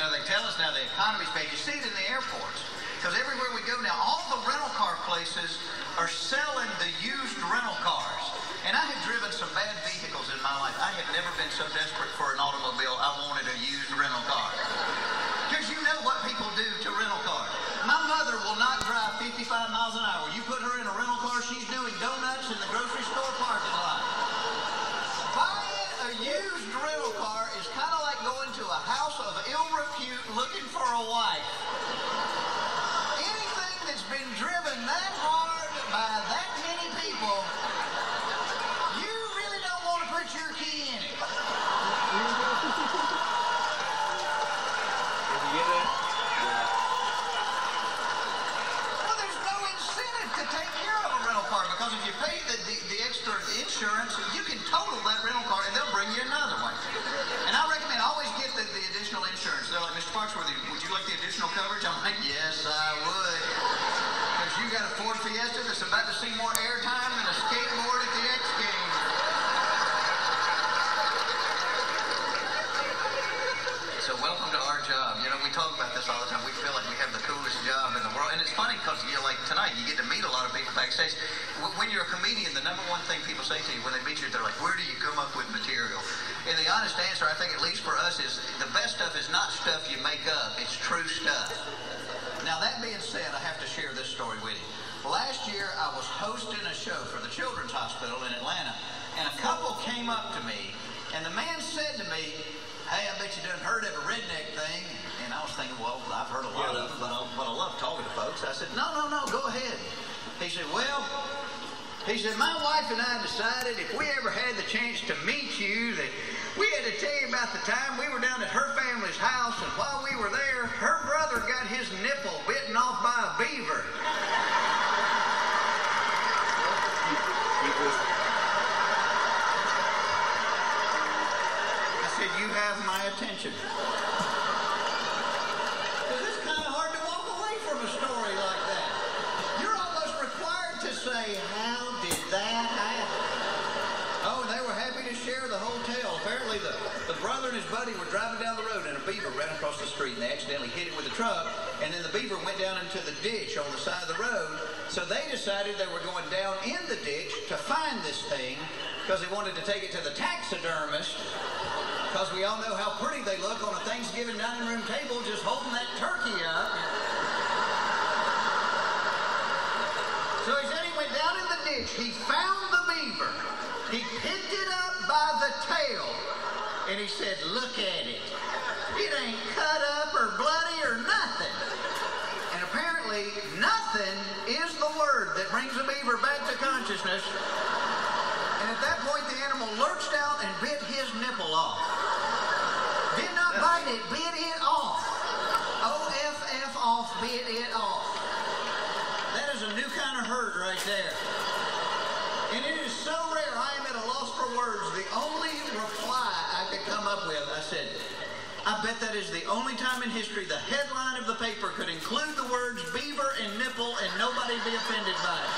know, they tell us now the economy's paid. You see it in the airports. Because everywhere we go now, all the rental car places are selling the used rental cars. And I have driven some bad vehicles in my life. I have never been so desperate for an automobile, I wanted a used rental car. Because you know what people do to rental cars. My mother will not drive 55 miles an hour. You put her in a rental car, she's doing donuts in the grocery store parking lot. Buying a used rental car is kind of like going to a house of ill repute looking for a wife. Anything that's been driven that hard by that many people, you really don't want to put your key in it. Well, there's no incentive to take care of a rental car because if you pay the extra insurance, you can total that rental car and they'll bring you another one. And I recommend always get the additional insurance. They're like, Mr. Foxworthy, would you like the additional coverage? I'm like, yes, I would. Because you got a Ford Fiesta that's about to see more airtime than a skateboard at the X Games. So welcome to our job. You know, we talk about this all the time. We feel like we have the coolest job in the world. And it's funny because, you know, like tonight, you get to meet a lot of people backstage. When you're a comedian, the number one thing people say to you when they meet you, they're like, where do you come up with material? And the honest answer, I think, at least for us, is the best stuff is not stuff you make up. It's true stuff. Now, that being said, I have to share this story with you. Last year, I was hosting a show for the Children's Hospital in Atlanta, and a couple came up to me, and the man said to me, hey, I bet you done heard of a redneck thing. And I was thinking, well, I've heard a lot of them, but I love talking to folks. I said, no, go ahead. He said, well, my wife and I decided if we ever had the chance to meet you, that we had to tell you about the time we were down at her family's house, and while we were there, her brother got his nipple bitten off by a beaver. I said, you have my attention. Because it's kind of hard to walk away from a story like that. You're almost required to say, how did that happen? Oh, and they were happy to share the whole tale. Apparently the brother and his buddy were driving down the road and a beaver ran across the street and they accidentally hit it with a truck, and then the beaver went down into the ditch on the side of the road. So they decided they were going down in the ditch to find this thing because they wanted to take it to the taxidermist, because we all know how pretty they look on a Thanksgiving dining room table just holding that turkey up. So he said he went down in the ditch, he found the beaver, he picked it up by the tail, and he said, look at it. It ain't cut up or bloody or nothing. And apparently, nothing is the word that brings a beaver back to consciousness. And at that point, the animal lurched out and bit his nipple off. Did not bite it, bit it off. O-F-F off, bit it off. That is a new kind of hurt right there. And it is so rare, I am at a loss for words. The only reply I could come up with, I said, I bet that is the only time in history the headline of the paper could include the words beaver and nipple and nobody be offended by it.